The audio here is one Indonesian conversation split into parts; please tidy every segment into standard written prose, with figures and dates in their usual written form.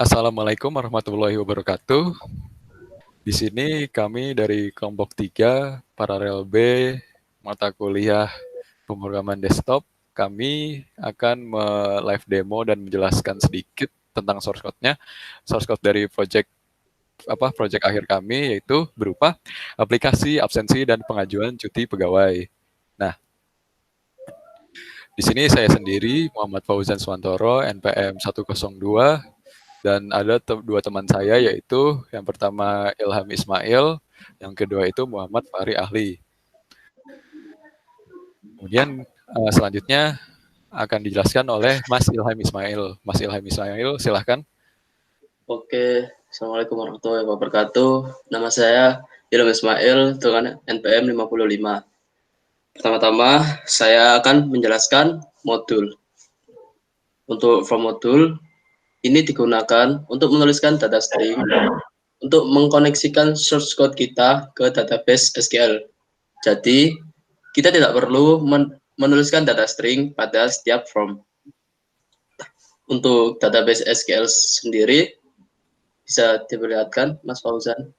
Assalamualaikum warahmatullahi wabarakatuh. Di sini kami dari kelompok 3, Paralel B, mata kuliah pemrograman desktop. Kami akan live demo dan menjelaskan sedikit tentang source code-nya. Source code dari project akhir kami yaitu berupa aplikasi absensi dan pengajuan cuti pegawai. Nah, di sini saya sendiri Muhammad Fauzan Swantoro, NPM 102, dan ada dua teman saya, yaitu yang pertama Ilham Ismail, yang kedua itu Muhammad Fahri Ahli. Kemudian selanjutnya akan dijelaskan oleh Mas Ilham Ismail. Mas Ilham Ismail, silahkan. Oke, Assalamualaikum warahmatullahi wabarakatuh. Nama saya Ilham Ismail dengan NPM 55. Pertama-tama, saya akan menjelaskan modul. Untuk from modul, ini digunakan untuk menuliskan data string untuk mengkoneksikan source code kita ke database SQL. Jadi, kita tidak perlu menuliskan data string pada setiap from. Untuk database SQL sendiri, bisa diperlihatkan, Mas Fauzan.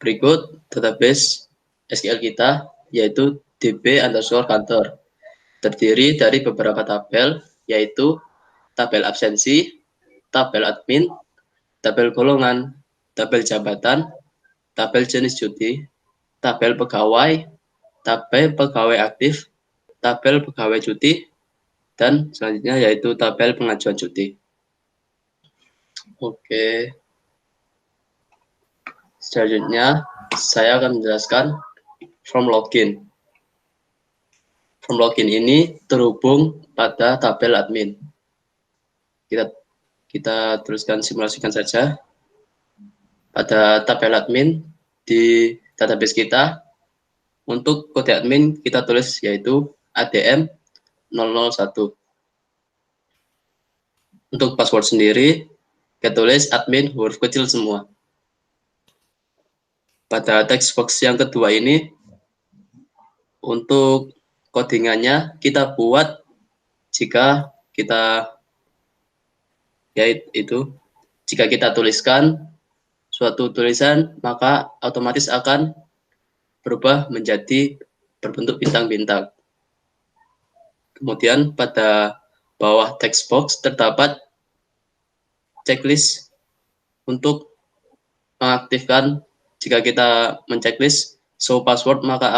Berikut database SQL kita, yaitu db_kantor. Terdiri dari beberapa tabel, yaitu tabel absensi, tabel admin, tabel golongan, tabel jabatan, tabel jenis cuti, tabel pegawai, tabel pegawai aktif, tabel pegawai cuti, dan selanjutnya yaitu tabel pengajuan cuti. Oke. Selanjutnya, saya akan menjelaskan from login. From login ini terhubung pada tabel admin. Kita teruskan simulasikan saja. Pada tabel admin di database kita, untuk kode admin kita tulis yaitu ADM 001. Untuk password sendiri, kita tulis admin huruf kecil semua. Pada text box yang kedua ini, untuk codingannya kita buat jika kita jika kita tuliskan suatu tulisan, maka otomatis akan berubah menjadi berbentuk bintang-bintang. Kemudian pada bawah text box terdapat checklist untuk mengaktifkan. Jika kita menceklis show password, maka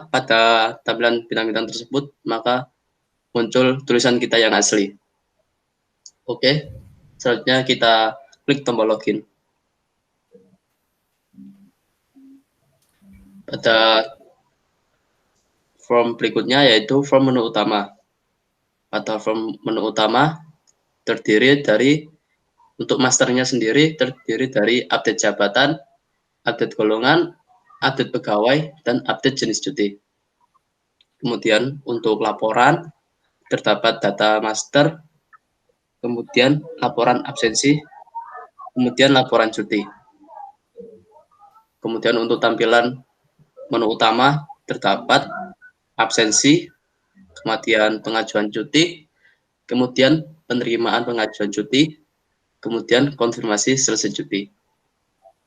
pada tampilan bintang-bintang tersebut maka muncul tulisan kita yang asli. Oke, selanjutnya kita klik tombol login. Pada form berikutnya yaitu form menu utama. Pada form menu utama terdiri dari, untuk masternya sendiri terdiri dari update jabatan, update golongan, update pegawai, dan update jenis cuti. Kemudian untuk laporan terdapat data master, kemudian laporan absensi, kemudian laporan cuti. Kemudian untuk tampilan menu utama terdapat absensi, kemudian pengajuan cuti, kemudian penerimaan pengajuan cuti, kemudian konfirmasi selesai cuti.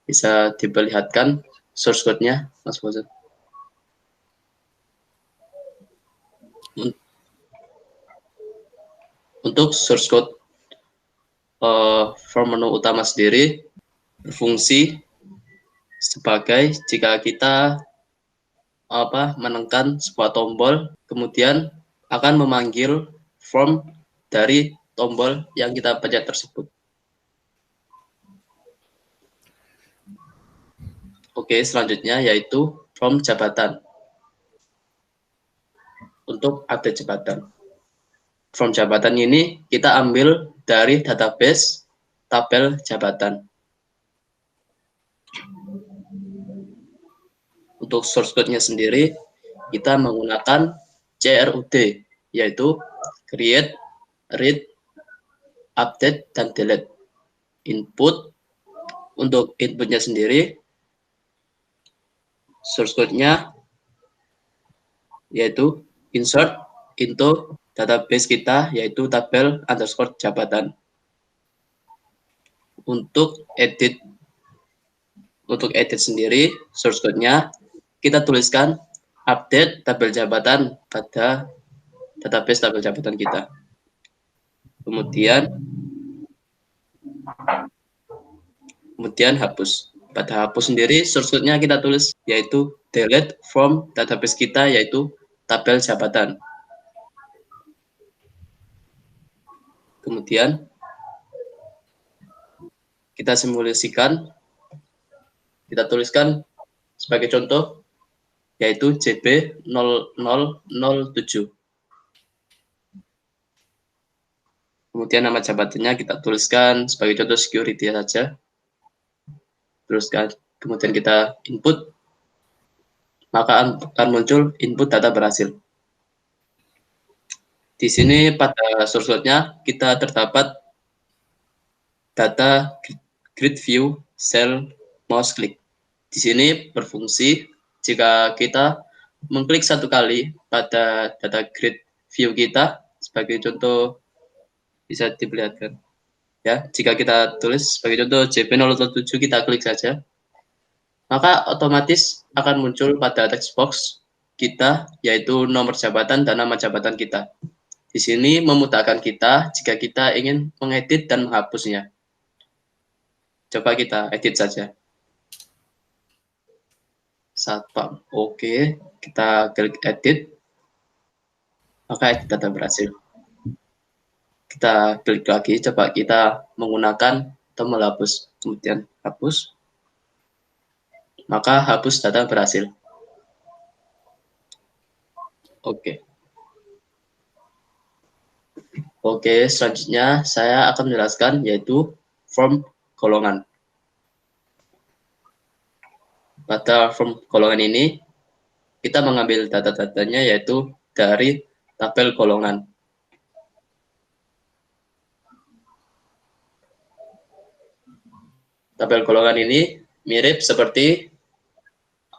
Bisa diperlihatkan source code-nya, Mas Fauzan. Untuk source code form menu utama sendiri berfungsi sebagai jika kita menekan sebuah tombol, kemudian akan memanggil form dari tombol yang kita pencet tersebut. Oke, selanjutnya yaitu form jabatan. Untuk update jabatan. Form jabatan ini kita ambil dari database tabel jabatan. Untuk source code-nya sendiri, kita menggunakan CRUD, yaitu create, read, update, dan delete. Input, untuk inputnya sendiri, source code-nya yaitu insert into database kita, yaitu tabel underscore jabatan. Untuk edit sendiri, source code-nya kita tuliskan update tabel jabatan pada database tabel jabatan kita. Kemudian hapus. Pada hapus sendiri, source code-nya kita tulis yaitu delete from database kita, yaitu tabel jabatan. Kemudian kita simulasikan, kita tuliskan sebagai contoh yaitu JB0007. Kemudian nama jabatannya kita tuliskan sebagai contoh security saja. Teruskan, kemudian kita input, maka akan muncul input data berhasil. Di sini pada source code-nya kita terdapat data grid view cell mouse click. Di sini berfungsi jika kita mengklik satu kali pada data grid view kita, sebagai contoh bisa diperlihatkan. Ya, jika kita tulis sebagai contoh JB007, kita klik saja, maka otomatis akan muncul pada text box kita yaitu nomor jabatan dan nama jabatan kita. Di sini memudahkan kita jika kita ingin mengedit dan menghapusnya. Coba kita edit saja. Satpam. Oke, kita klik edit. Maka edit data berhasil. Kita klik lagi, coba kita menggunakan tombol hapus. Kemudian hapus. Maka hapus data berhasil. Oke. Oke, selanjutnya saya akan menjelaskan yaitu form golongan. Pada form golongan ini, kita mengambil data-datanya yaitu dari tabel golongan. Tabel golongan ini mirip seperti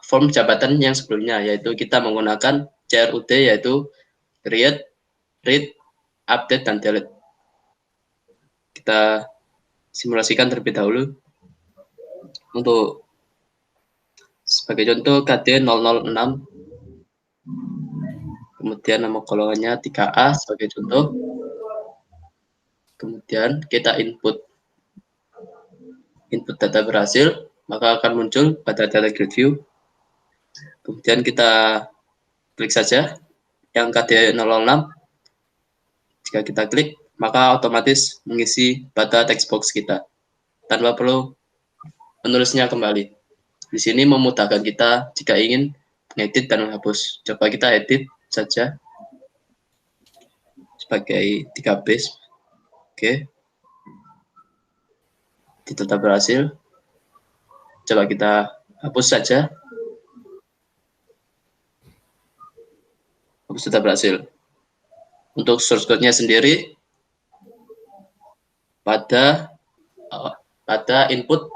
form jabatan yang sebelumnya, yaitu kita menggunakan CRUD, yaitu create, read, update, dan delete. Kita simulasikan terlebih dahulu. Untuk sebagai contoh KD006, kemudian nama golongannya 3A sebagai contoh. Kemudian kita input data berhasil, maka akan muncul pada data grid view. Kemudian kita klik saja yang KD006. Jika kita klik, maka otomatis mengisi pada text box kita tanpa perlu menulisnya kembali. Di sini memudahkan kita jika ingin mengedit dan menghapus. Coba kita edit saja sebagai 3 base. Oke. Data berhasil. Coba kita hapus saja. Hapus data berhasil. Untuk source code-nya sendiri pada input,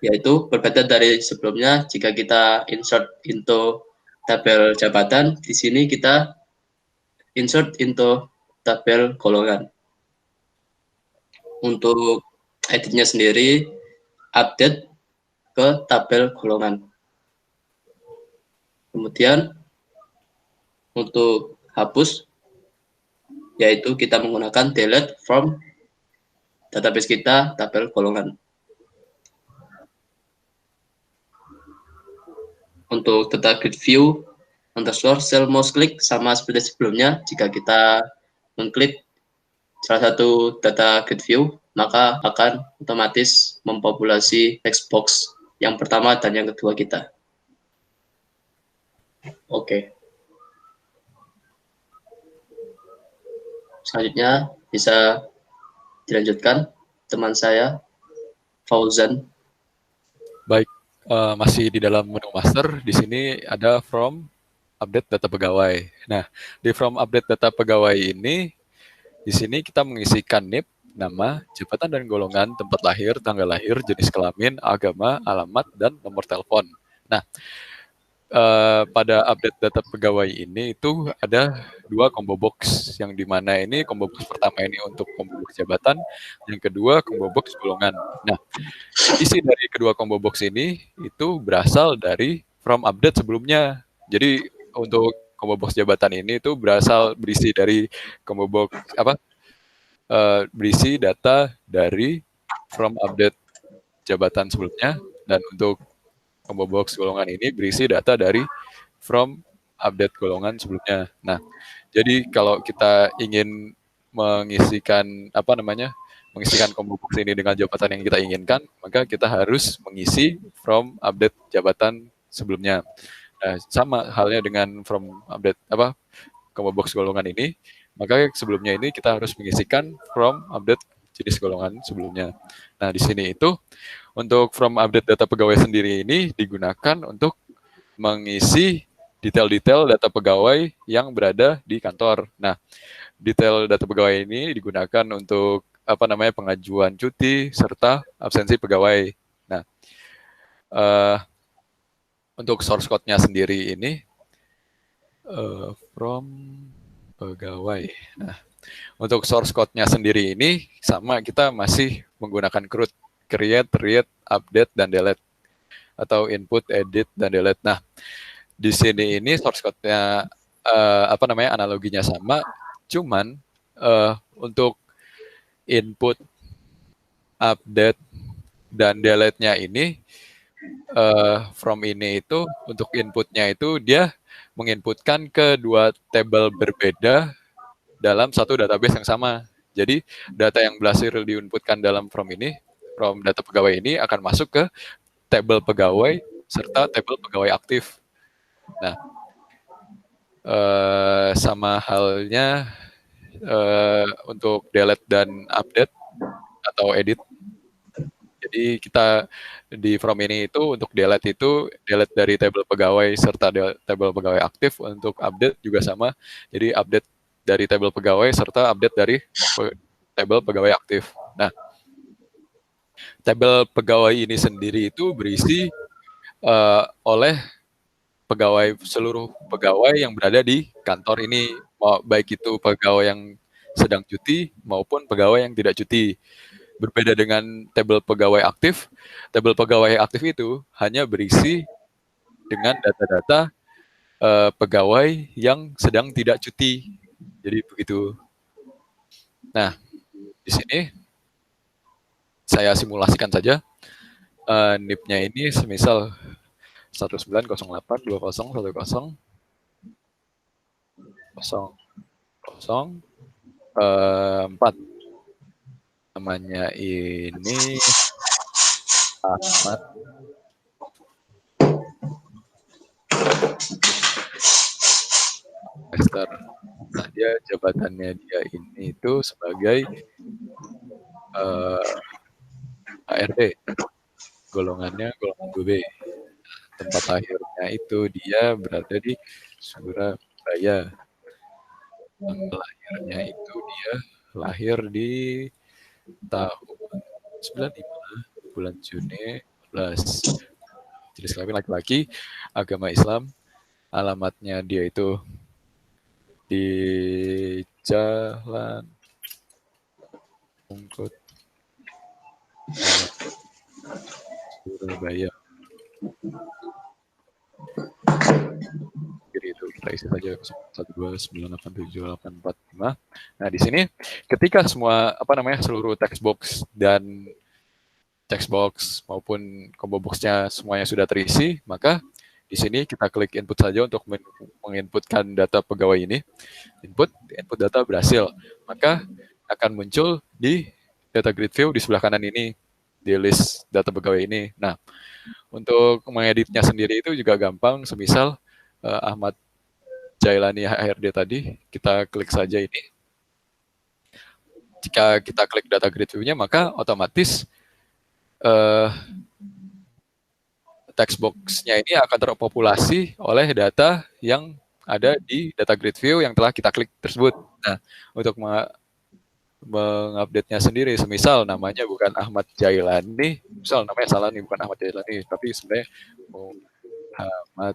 yaitu berbeda dari sebelumnya. Jika kita insert into tabel jabatan, di sini kita insert into tabel golongan. Untuk editnya sendiri, update ke tabel golongan. Kemudian untuk hapus, yaitu kita menggunakan delete from database kita tabel golongan. Untuk data grid view underscore cell mouse click sama seperti sebelumnya. Jika kita mengklik salah satu data grid view, maka akan otomatis mempopulasi text box yang pertama dan yang kedua kita. Oke. Selanjutnya bisa dilanjutkan teman saya, Fauzan. Baik, masih di dalam menu master. Di sini ada from update data pegawai. Nah, di from update data pegawai ini, di sini kita mengisikan NIP, nama, jabatan dan golongan, tempat lahir, tanggal lahir, jenis kelamin, agama, alamat, dan nomor telepon. Nah, pada update data pegawai ini itu ada 2 combo box, yang di mana ini combo box pertama ini untuk combo box jabatan, yang kedua combo box golongan. Nah, isi dari kedua combo box ini itu berasal dari from update sebelumnya. Jadi untuk combo box jabatan ini itu berisi dari combo box berisi data dari from update jabatan sebelumnya, dan untuk combo box golongan ini berisi data dari from update golongan sebelumnya. Nah, jadi kalau kita ingin mengisikan combo box ini dengan jabatan yang kita inginkan, maka kita harus mengisi from update jabatan sebelumnya. Nah, sama halnya dengan from update combo box golongan ini, maka sebelumnya ini kita harus mengisikan from update jenis golongan sebelumnya. Nah, di sini itu untuk from update data pegawai sendiri ini digunakan untuk mengisi detail-detail data pegawai yang berada di kantor. Nah, detail data pegawai ini digunakan untuk pengajuan cuti serta absensi pegawai. Nah, untuk source code-nya sendiri ini from pegawai. Nah, untuk source code-nya sendiri ini sama, kita masih menggunakan CRUD, create, read, update, dan delete, atau input, edit, dan delete. Nah, di sini ini source code-nya analoginya sama, cuman untuk input, update, dan delete-nya ini from ini itu untuk inputnya itu dia menginputkan ke 2 tabel berbeda dalam satu database yang sama. Jadi data yang berhasil diinputkan dalam from data pegawai ini akan masuk ke tabel pegawai serta tabel pegawai aktif. Nah, sama halnya untuk delete dan update atau edit. Jadi kita di from ini itu untuk delete dari tabel pegawai serta tabel pegawai aktif. Untuk update juga sama. Jadi update dari tabel pegawai serta update dari tabel pegawai aktif. Nah, tabel pegawai ini sendiri itu berisi oleh seluruh pegawai yang berada di kantor ini, baik itu pegawai yang sedang cuti maupun pegawai yang tidak cuti. Berbeda dengan tabel pegawai aktif itu hanya berisi dengan data-data pegawai yang sedang tidak cuti. Jadi begitu. Nah, di sini saya simulasikan saja. NIP-nya ini semisal 1908201004. Namanya ini Ahmad Esther. Nah, dia jabatannya dia ini itu sebagai HRD. Golongannya golongan 2B. Tempat lahirnya itu dia berada di Surabaya. Tanggal lahirnya itu dia lahir di tahun 95 bulan Juni 14. Jenis kelamin laki-laki, agama Islam, alamatnya dia itu di Jalan Ungkut, Surabaya. Jadi itu kita isi saja 129878445. Nah, di sini ketika semua seluruh text box dan text box maupun combo box-nya semuanya sudah terisi, maka di sini kita klik input saja untuk menginputkan data pegawai ini. Input data berhasil, maka akan muncul di data grid view di sebelah kanan ini, di list data pegawai ini. Nah, untuk mengeditnya sendiri itu juga gampang, semisal Ahmad Jailani HRD tadi, kita klik saja ini. Jika kita klik data grid view-nya, maka otomatis text box-nya ini akan terpopulasi oleh data yang ada di data grid view yang telah kita klik tersebut. Nah, untuk mengupdate-nya sendiri, semisal namanya bukan Ahmad Jailani, misal namanya salah nih, bukan Ahmad Jailani, tapi sebenarnya Ahmad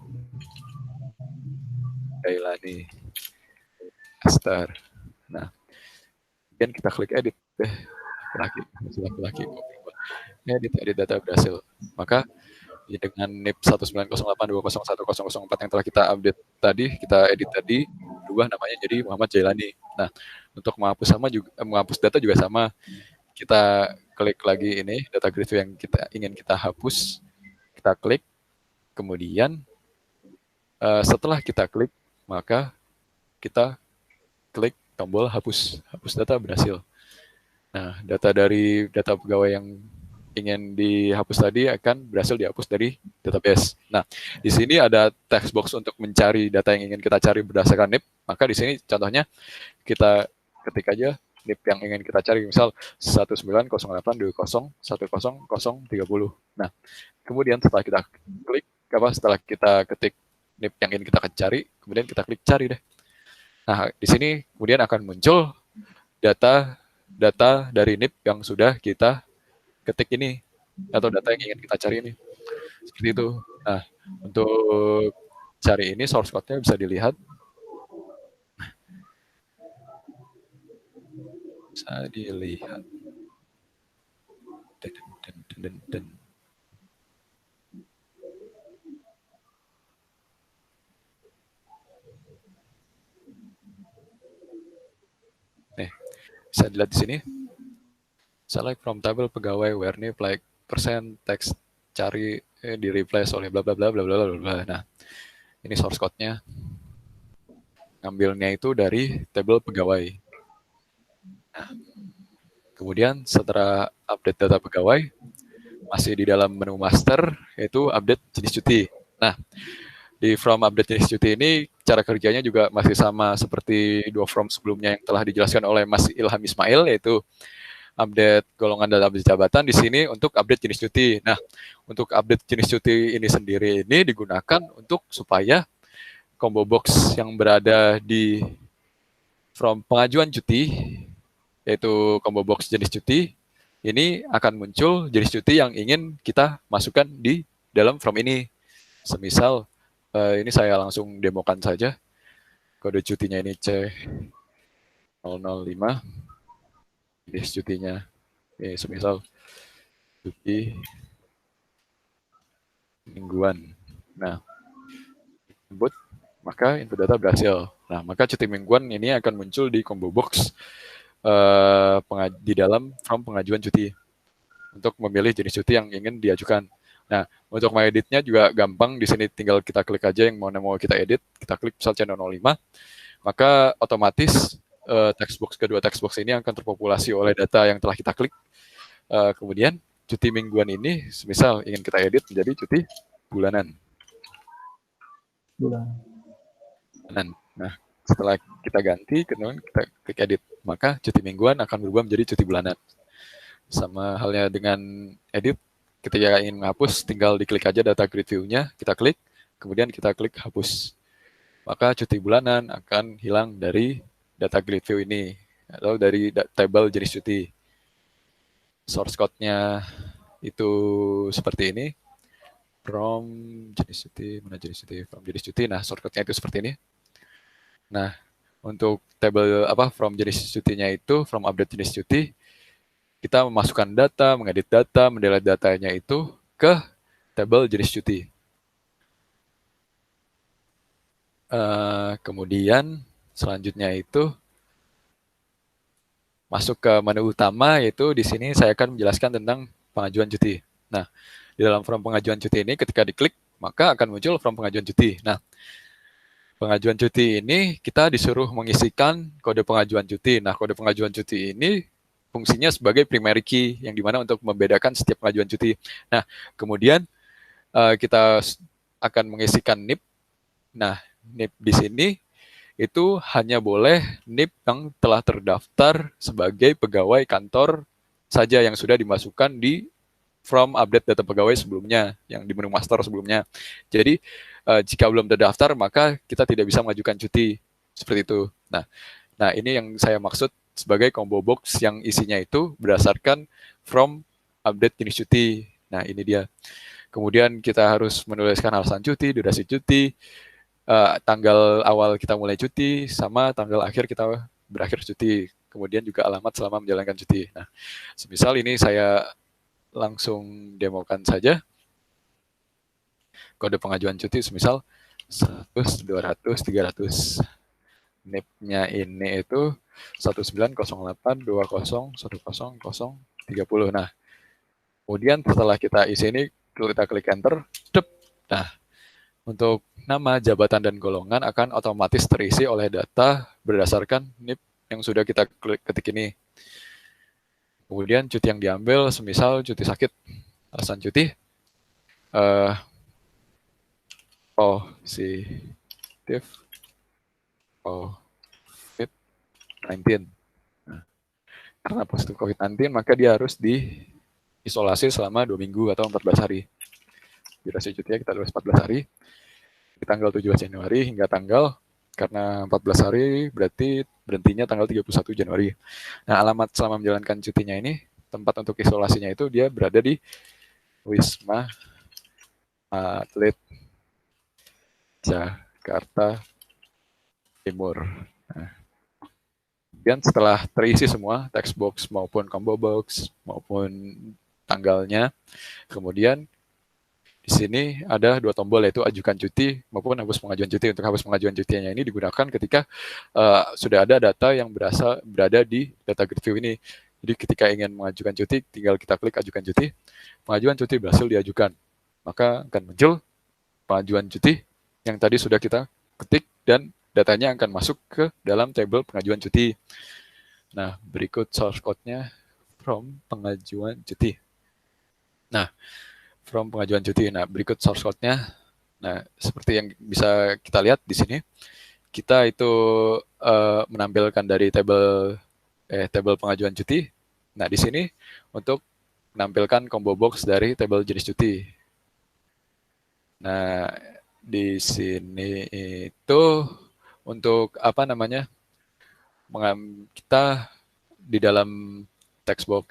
Jailani Astar. Nah, kemudian kita klik edit deh. Laki-laki edit data berhasil. Maka dengan NIP 19082010004 yang telah kita update tadi, kita edit tadi, berubah namanya jadi Muhammad Jailani. Nah, untuk menghapus data juga sama. Kita klik lagi ini data grid view yang ingin kita hapus, kita klik, kemudian setelah kita klik, maka kita klik tombol hapus data berhasil. Nah, data dari data pegawai yang ingin dihapus tadi akan berhasil dihapus dari database. Nah, di sini ada text box untuk mencari data yang ingin kita cari berdasarkan NIP. Maka di sini contohnya kita ketik aja NIP yang ingin kita cari, misal 190820101030. Nah, kemudian setelah kita klik, setelah kita ketik NIP yang ingin kita cari, kemudian kita klik cari deh. Nah, di sini kemudian akan muncul data dari NIP yang sudah kita ketik ini, atau data yang ingin kita cari ini. Seperti itu. Nah, untuk cari ini source code-nya bisa dilihat. Bisa dilihat. Nih, bisa dilihat di sini. Select from table pegawai where NIP like persen text cari di replace oleh bla bla bla bla bla bla. Nah, ini source code-nya. Ngambilnya itu dari table pegawai. Nah, kemudian setelah update data pegawai, masih di dalam menu master, yaitu update jenis cuti. Nah, di from update jenis cuti ini, cara kerjanya juga masih sama seperti dua from sebelumnya yang telah dijelaskan oleh Mas Ilham Ismail, yaitu update golongan dan update jabatan di sini untuk update jenis cuti. Nah, untuk update jenis cuti ini sendiri ini digunakan untuk supaya combo box yang berada di from pengajuan cuti, yaitu combo box jenis cuti, ini akan muncul jenis cuti yang ingin kita masukkan di dalam from ini. Semisal, ini saya langsung demokan saja. Kode cutinya ini C005. Jenis cutinya, semisal cuti mingguan. Nah, input, maka input data berhasil. Nah, maka cuti mingguan ini akan muncul di combo box di dalam from pengajuan cuti untuk memilih jenis cuti yang ingin diajukan. Nah, untuk mengeditnya juga gampang. Di sini tinggal kita klik aja yang mau kita edit. Kita klik misal C005, maka otomatis kedua text box ini akan terpopulasi oleh data yang telah kita klik. Kemudian cuti mingguan ini, misal ingin kita edit menjadi cuti bulanan. Nah, setelah kita ganti, kemudian kita klik edit, maka cuti mingguan akan berubah menjadi cuti bulanan. Sama halnya dengan edit, ketika ingin menghapus, tinggal diklik aja data grid view-nya, kita klik, kemudian kita klik hapus. Maka cuti bulanan akan hilang dari data grid view ini, atau dari table jenis cuti. Source code-nya itu seperti ini. From jenis cuti, mana jenis cuti? From jenis cuti, nah source code-nya itu seperti ini. Nah, untuk table from jenis cutinya itu, from update jenis cuti, kita memasukkan data, mengedit data, mendelete datanya itu ke table jenis cuti. Kemudian selanjutnya itu masuk ke menu utama, yaitu di sini saya akan menjelaskan tentang pengajuan cuti. Nah, di dalam form pengajuan cuti ini ketika diklik, maka akan muncul form pengajuan cuti. Nah, pengajuan cuti ini kita disuruh mengisikan kode pengajuan cuti. Nah, kode pengajuan cuti ini fungsinya sebagai primary key, yang dimana untuk membedakan setiap pengajuan cuti. Nah, kemudian kita akan mengisikan NIP. Nah, NIP di sini itu hanya boleh NIP yang telah terdaftar sebagai pegawai kantor saja yang sudah dimasukkan di from update data pegawai sebelumnya, yang di menu master sebelumnya. Jadi, jika belum terdaftar, maka kita tidak bisa mengajukan cuti. Seperti itu. Nah, ini yang saya maksud sebagai combo box yang isinya itu berdasarkan from update jenis cuti. Nah, ini dia. Kemudian kita harus menuliskan alasan cuti, durasi cuti, tanggal awal kita mulai cuti, sama tanggal akhir kita berakhir cuti. Kemudian juga alamat selama menjalankan cuti. Nah, semisal ini saya langsung demokan saja kode pengajuan cuti, semisal 100, 200, 300. NIP-nya ini itu 1908201030. Nah, kemudian setelah kita isi ini, kita klik enter. Nah, untuk nama, jabatan, dan golongan akan otomatis terisi oleh data berdasarkan NIP yang sudah kita ketik ini. Kemudian cuti yang diambil, semisal cuti sakit, alasan cuti, positif COVID-19. Nah, karena positif COVID-19, maka dia harus diisolasi selama 2 minggu atau 14 hari. Durasi cutinya kita tulis 14 hari. Di tanggal 17 Januari hingga tanggal, karena 14 hari berarti berhentinya tanggal 31 Januari. Nah, alamat selama menjalankan cutinya ini, tempat untuk isolasinya itu dia berada di Wisma Atlet Jakarta Timur. Nah, kemudian setelah terisi semua, text box maupun combo box maupun tanggalnya, kemudian di sini ada 2 tombol, yaitu ajukan cuti maupun hapus pengajuan cuti. Untuk hapus pengajuan cutinya ini digunakan ketika sudah ada data yang berada di data grid view ini. Jadi ketika ingin mengajukan cuti, tinggal kita klik ajukan cuti, pengajuan cuti berhasil diajukan. Maka akan muncul pengajuan cuti yang tadi sudah kita ketik dan datanya akan masuk ke dalam tabel pengajuan cuti. Nah, berikut source code-nya from pengajuan cuti. Nah, from pengajuan cuti. Nah, berikut source code-nya. Nah, seperti yang bisa kita lihat di sini, kita itu menampilkan dari tabel pengajuan cuti. Nah, di sini untuk menampilkan combo box dari tabel jenis cuti. Nah, di sini itu untuk kita di dalam text box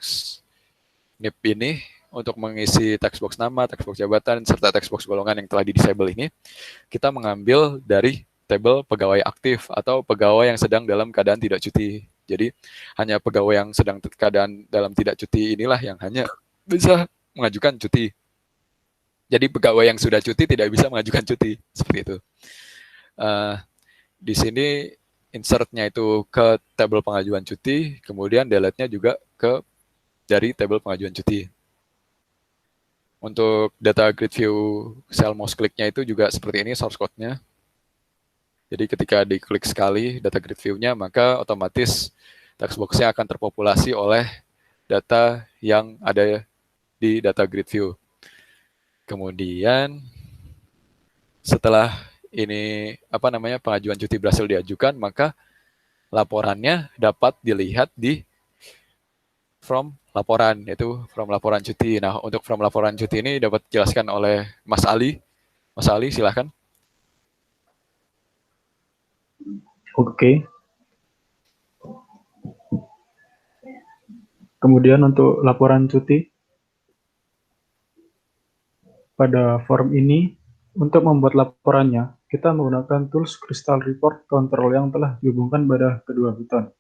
NIP ini, untuk mengisi text box nama, text box jabatan, serta text box golongan yang telah di-disable ini, kita mengambil dari tabel pegawai aktif atau pegawai yang sedang dalam keadaan tidak cuti. Jadi, hanya pegawai yang sedang keadaan dalam tidak cuti inilah yang hanya bisa mengajukan cuti. Jadi, pegawai yang sudah cuti tidak bisa mengajukan cuti. Seperti itu. Di sini, insert-nya itu ke tabel pengajuan cuti, kemudian delete-nya juga dari tabel pengajuan cuti. Untuk data grid view cell mouse click-nya itu juga seperti ini source code-nya. Jadi ketika diklik sekali data grid view-nya, maka otomatis text box-nya akan terpopulasi oleh data yang ada di data grid view. Kemudian setelah ini pengajuan cuti berhasil diajukan, maka laporannya dapat dilihat di from laporan, yaitu from laporan cuti. Nah, untuk from laporan cuti ini dapat dijelaskan oleh Mas Ali. Mas Ali, silahkan. Oke. Kemudian untuk laporan cuti, pada form ini, untuk membuat laporannya, kita menggunakan tools Crystal Report Control yang telah dihubungkan pada kedua button.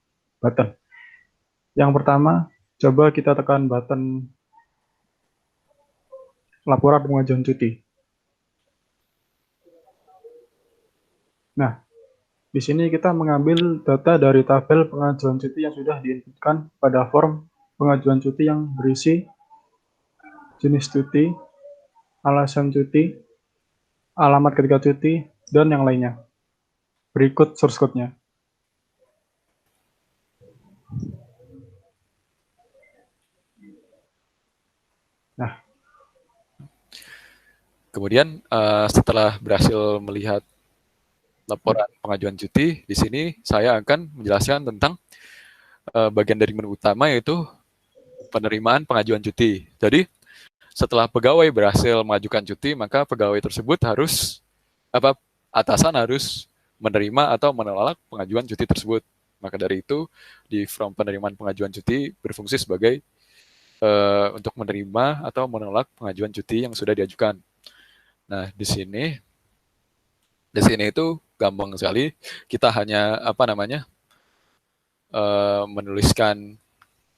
Yang pertama, coba kita tekan button laporan pengajuan cuti. Nah, di sini kita mengambil data dari tabel pengajuan cuti yang sudah diinputkan pada form pengajuan cuti yang berisi jenis cuti, alasan cuti, alamat ketika cuti, dan yang lainnya. Berikut source code-nya. Nah, kemudian setelah berhasil melihat laporan pengajuan cuti, di sini saya akan menjelaskan tentang bagian dari menu utama, yaitu penerimaan pengajuan cuti. Jadi, setelah pegawai berhasil mengajukan cuti, maka pegawai tersebut atasan harus menerima atau menolak pengajuan cuti tersebut. Maka dari itu, di from penerimaan pengajuan cuti berfungsi sebagai untuk menerima atau menolak pengajuan cuti yang sudah diajukan. Nah, di sini itu gampang sekali. Kita hanya menuliskan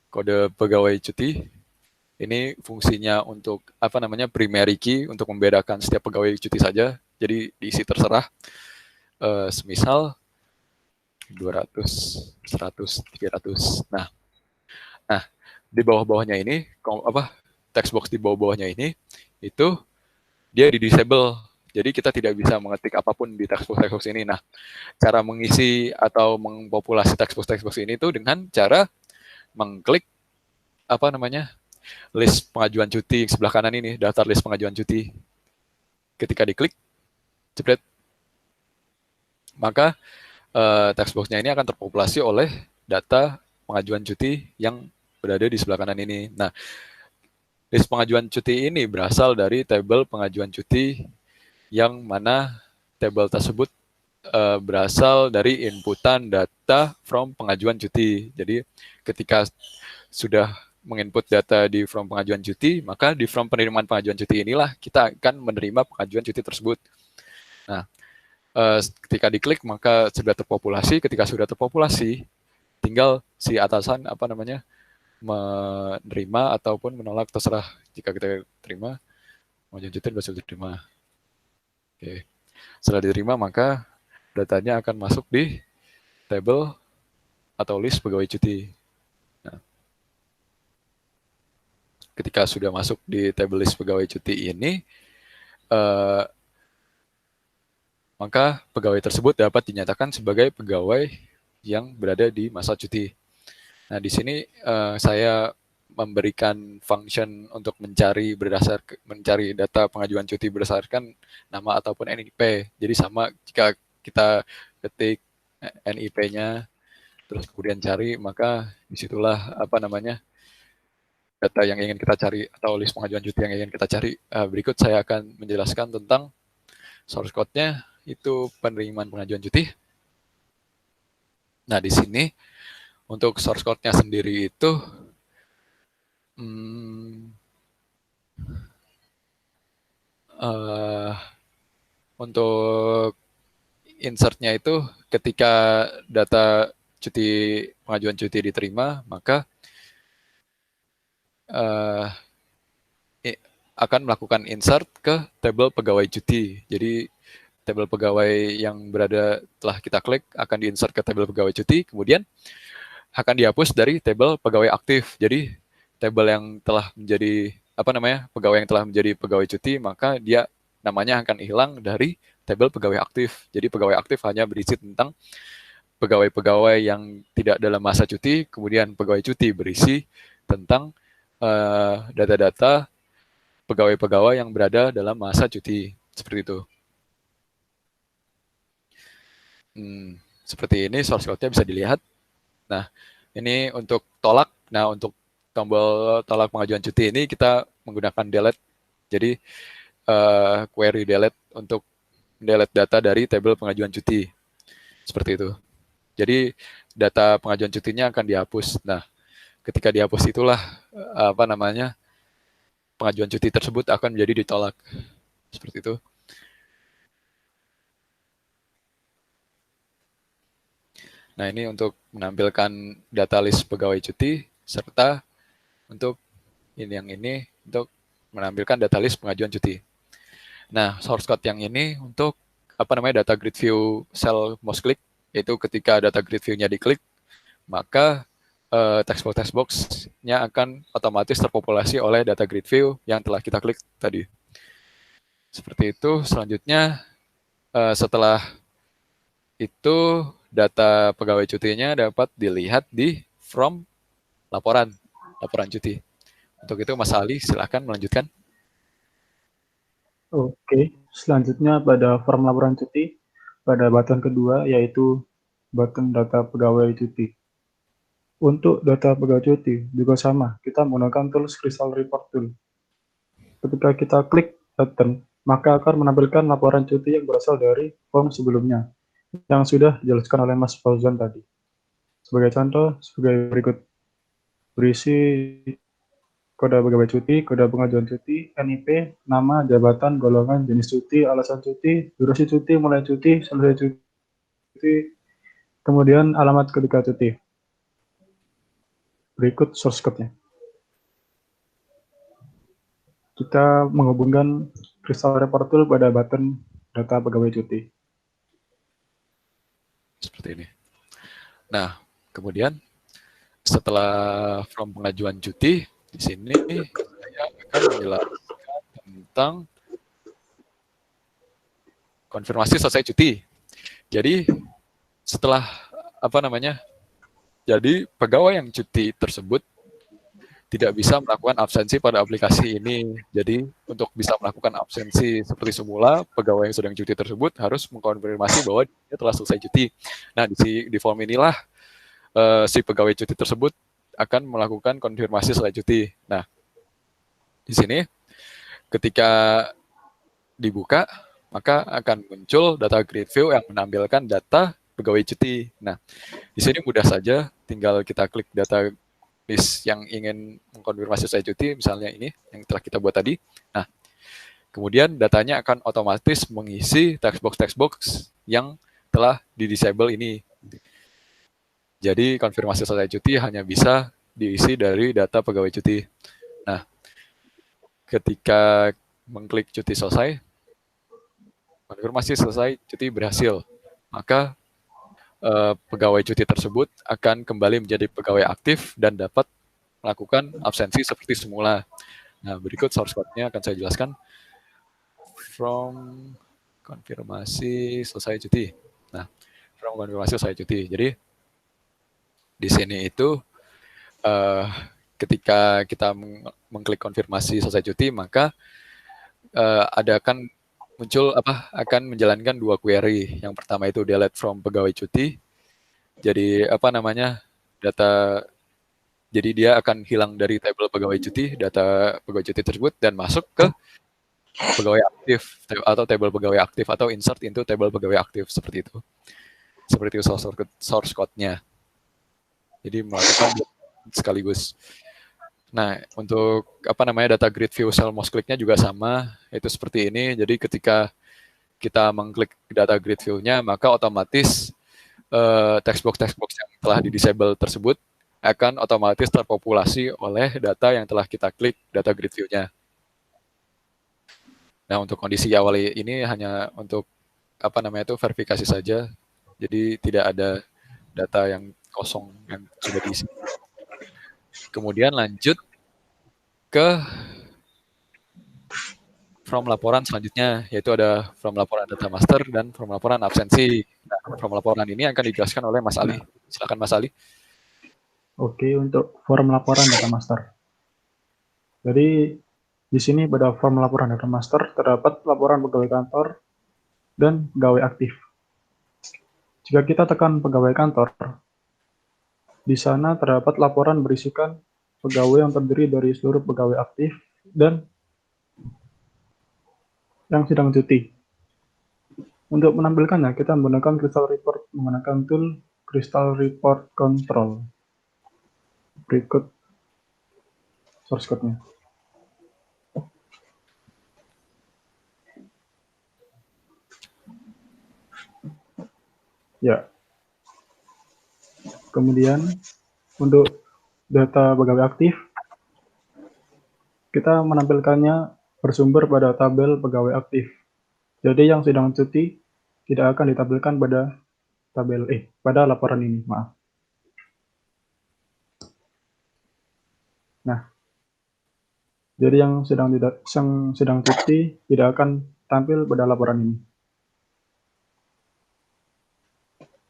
kode pegawai cuti. Ini fungsinya untuk primary key untuk membedakan setiap pegawai cuti saja. Jadi diisi terserah. Semisal 200, 100, 300. Nah, di bawah-bawahnya ini, text box di bawah-bawahnya ini, itu dia di disable. Jadi kita tidak bisa mengetik apapun di text box ini. Nah, cara mengisi atau mengpopulasi text box ini itu dengan cara mengklik list pengajuan cuti sebelah kanan ini, daftar list pengajuan cuti. Ketika diklik, jepret, maka text box-nya ini akan terpopulasi oleh data pengajuan cuti yang berada di sebelah kanan ini. Nah, list pengajuan cuti ini berasal dari tabel pengajuan cuti yang mana tabel tersebut berasal dari inputan data from pengajuan cuti. Jadi ketika sudah menginput data di from pengajuan cuti, maka di from penerimaan pengajuan cuti inilah kita akan menerima pengajuan cuti tersebut. Nah, ketika diklik maka sudah terpopulasi. Ketika sudah terpopulasi, tinggal si atasan menerima ataupun menolak, terserah. Jika kita terima, pengajuan cuti bisa diterima. Oke. Setelah diterima, maka datanya akan masuk di tabel atau list pegawai cuti. Nah, ketika sudah masuk di tabel list pegawai cuti ini, maka pegawai tersebut dapat dinyatakan sebagai pegawai yang berada di masa cuti. Nah, di sini saya memberikan function untuk mencari data pengajuan cuti berdasarkan nama ataupun NIP. Jadi sama jika kita ketik NIP-nya terus kemudian cari, maka disitulah data yang ingin kita cari atau list pengajuan cuti yang ingin kita cari. Berikut saya akan menjelaskan tentang source code-nya, itu penerimaan pengajuan cuti. Nah, di sini untuk source code-nya sendiri itu untuk insert-nya itu ketika data pengajuan cuti diterima, maka akan melakukan insert ke tabel pegawai cuti. Jadi tabel pegawai yang telah kita klik akan diinsert ke tabel pegawai cuti, kemudian akan dihapus dari tabel pegawai aktif. Jadi tabel yang telah menjadi pegawai yang telah menjadi pegawai cuti, maka dia namanya akan hilang dari tabel pegawai aktif. Jadi pegawai aktif hanya berisi tentang pegawai-pegawai yang tidak dalam masa cuti, kemudian pegawai cuti berisi tentang data-data pegawai-pegawai yang berada dalam masa cuti. Seperti itu. Seperti ini source code-nya bisa dilihat. Nah, ini untuk tolak. Nah, untuk tombol tolak pengajuan cuti ini kita menggunakan delete. Jadi query delete untuk delete data dari tabel pengajuan cuti. Seperti itu. Jadi data pengajuan cutinya akan dihapus. Nah, ketika dihapus itulah pengajuan cuti tersebut akan menjadi ditolak. Seperti itu. Nah, ini untuk menampilkan data list pegawai cuti, serta untuk ini untuk menampilkan data list pengajuan cuti. Nah, source code yang ini untuk data grid view cell mouse click, yaitu ketika data grid view-nya diklik, maka text box-nya akan otomatis terpopulasi oleh data grid view yang telah kita klik tadi. Seperti itu. Selanjutnya, setelah itu data pegawai cutinya dapat dilihat di from laporan cuti. Untuk itu Mas Ali silakan melanjutkan. Oke, selanjutnya pada form laporan cuti, pada button kedua yaitu button data pegawai cuti. Untuk data pegawai cuti juga sama, kita menggunakan tools Crystal Report Tool. Ketika kita klik button, maka akan menampilkan laporan cuti yang berasal dari form sebelumnya, yang sudah dijelaskan oleh Mas Fauzan tadi. Sebagai contoh, sebagai berikut, berisi kode pegawai cuti, kode pengajuan cuti, NIP, nama, jabatan, golongan, jenis cuti, alasan cuti, durasi cuti, mulai cuti, selesai cuti, kemudian alamat ketika cuti. Berikut source code-nya. Kita menghubungkan Crystal Report Tool pada button data pegawai cuti. Seperti ini. Nah, kemudian setelah form pengajuan cuti, di sini saya akan menjelaskan tentang konfirmasi selesai cuti. Jadi setelah jadi pegawai yang cuti tersebut tidak bisa melakukan absensi pada aplikasi ini. Jadi untuk bisa melakukan absensi seperti semula, pegawai yang sedang cuti tersebut harus mengkonfirmasi bahwa dia telah selesai cuti. Nah, di form inilah si pegawai cuti tersebut akan melakukan konfirmasi selesai cuti. Nah, di sini ketika dibuka, maka akan muncul data grid view yang menampilkan data pegawai cuti. Nah, di sini mudah saja, tinggal kita klik data list yang ingin mengkonfirmasi selesai cuti, misalnya ini yang telah kita buat tadi. Nah, kemudian datanya akan otomatis mengisi text box yang telah di-disable ini. Jadi konfirmasi selesai cuti hanya bisa diisi dari data pegawai cuti. Nah, ketika mengklik cuti selesai, konfirmasi selesai cuti berhasil, maka pegawai cuti tersebut akan kembali menjadi pegawai aktif dan dapat melakukan absensi seperti semula. Nah, berikut source code-nya akan saya jelaskan. From konfirmasi selesai cuti. Nah, from konfirmasi selesai cuti. Jadi, di sini itu ketika kita mengklik konfirmasi selesai cuti, maka akan menjalankan dua query. Yang pertama itu delete from pegawai cuti. Jadi jadi dia akan hilang dari tabel pegawai cuti, data pegawai cuti tersebut, dan masuk ke pegawai aktif atau tabel pegawai aktif atau insert into tabel pegawai aktif seperti itu. Seperti itu source code-nya. Jadi melakukan sekaligus. Nah, untuk data grid view cell mouse click-nya juga sama, itu seperti ini. Jadi ketika kita mengklik data grid view-nya, maka otomatis text box yang telah di-disable tersebut akan otomatis terpopulasi oleh data yang telah kita klik data grid view-nya. Nah, untuk kondisi awal ini hanya untuk verifikasi saja. Jadi tidak ada data yang kosong yang sudah diisi. Kemudian lanjut ke form laporan selanjutnya, yaitu ada form laporan data master dan form laporan absensi. Nah, form laporan ini akan dijelaskan oleh Mas Ali. Silakan Mas Ali. Oke, untuk form laporan data master. Jadi di sini pada form laporan data master terdapat laporan pegawai kantor dan pegawai aktif. Jika kita tekan pegawai kantor, di sana terdapat laporan berisikan pegawai yang terdiri dari seluruh pegawai aktif dan yang sedang cuti. Untuk menampilkannya, kita menggunakan Crystal Report menggunakan tool Crystal Report Control. Berikut source code-nya. Ya. Kemudian untuk data pegawai aktif, kita menampilkannya bersumber pada tabel pegawai aktif. Jadi yang sedang cuti tidak akan ditampilkan pada laporan ini, maaf. Nah, jadi yang sedang cuti tidak akan tampil pada laporan ini.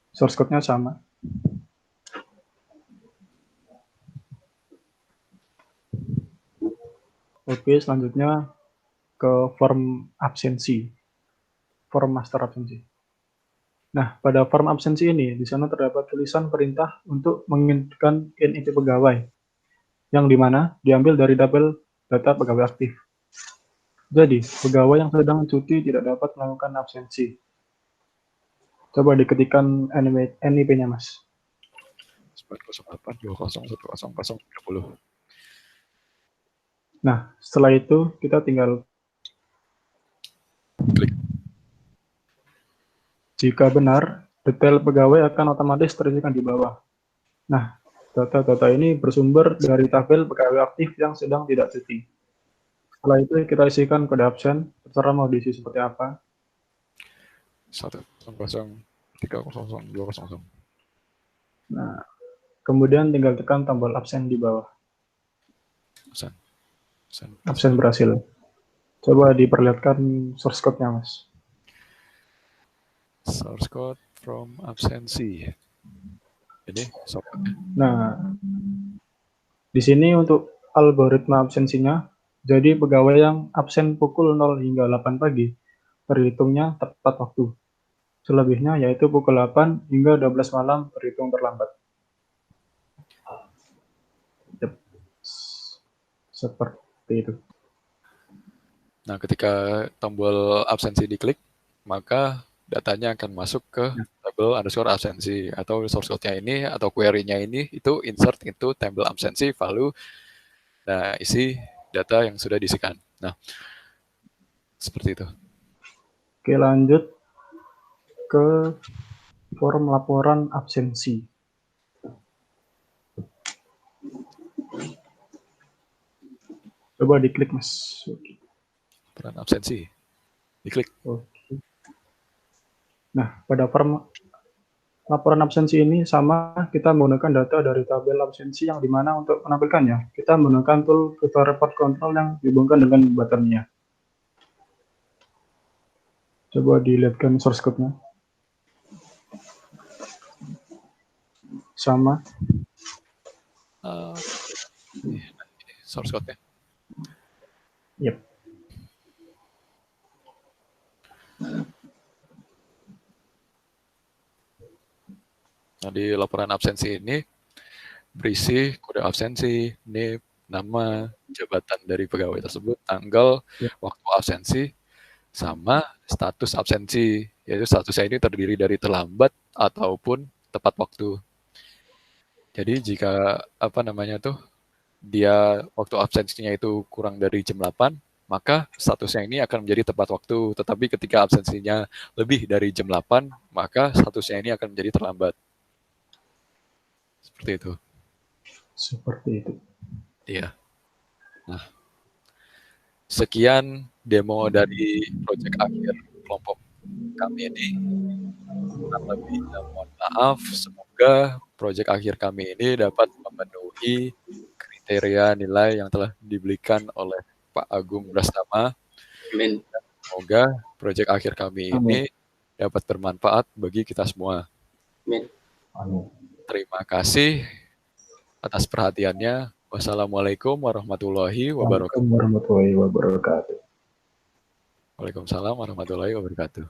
Source code-nya sama. Oke, selanjutnya ke form absensi. Form master absensi. Nah, pada form absensi ini, di sana terdapat tulisan perintah untuk menginputkan NIP pegawai, yang dimana diambil dari tabel data pegawai aktif. Jadi, pegawai yang sedang cuti tidak dapat melakukan absensi. Coba diketikkan NIP-nya, Mas. 908 20 10 10 30. Nah, setelah itu kita tinggal Klik. jika benar, detail pegawai akan otomatis terisikan di bawah. Nah, data-data ini bersumber dari tabel pegawai aktif yang sedang tidak cuti. Setelah itu kita isikan kode absen, terserah mau diisi seperti apa. 100300200. Nah, kemudian tinggal tekan tombol absen di bawah. Absen. Absen. Absen berhasil. Coba diperlihatkan source code-nya, Mas. Source code from absensi. Ini source code-nya. Nah, di sini untuk algoritma absensinya, jadi pegawai yang absen pukul 0 hingga 8 pagi, terhitungnya tepat waktu. Selebihnya yaitu pukul 8 hingga 12 malam terhitung terlambat. Yep. Seperti itu. Nah, ketika tombol absensi diklik, maka datanya akan masuk ke tabel underscore absensi, atau source code-nya ini atau query-nya ini itu insert into table absensi value. Nah, isi data yang sudah diisikan. Nah, seperti itu. Oke, lanjut ke form laporan absensi. Coba diklik, Mas. Laporan absensi. Diklik. Oke. Nah, pada form laporan absensi ini sama, kita menggunakan data dari tabel absensi yang dimana untuk menampilkannya, kita menggunakan tool Vector Report Control yang dihubungkan dengan buttonnya. Coba dilihatkan source code-nya. Sama. Source code-nya. Yep. Nah, di laporan absensi ini berisi kode absensi, NIP, nama, jabatan dari pegawai tersebut, tanggal, waktu absensi, sama status absensi, yaitu statusnya ini terdiri dari terlambat ataupun tepat waktu. Jadi jika dia waktu absensinya itu kurang dari jam 8, maka statusnya ini akan menjadi tepat waktu. Tetapi ketika absensinya lebih dari jam 8, maka statusnya ini akan menjadi terlambat. Seperti itu. Seperti itu. Iya. Nah, sekian demo dari proyek akhir kelompok kami ini. Kurang lebihnya mohon maaf. Semoga proyek akhir kami ini dapat memenuhi kriteria nilai yang telah diberikan oleh Pak Agung Brastama. Amin. Semoga proyek akhir kami ini dapat bermanfaat bagi kita semua. Amin. Terima kasih atas perhatiannya. Wassalamualaikum warahmatullahi wabarakatuh. Waalaikumsalam warahmatullahi wabarakatuh. Waalaikumsalam warahmatullahi wabarakatuh.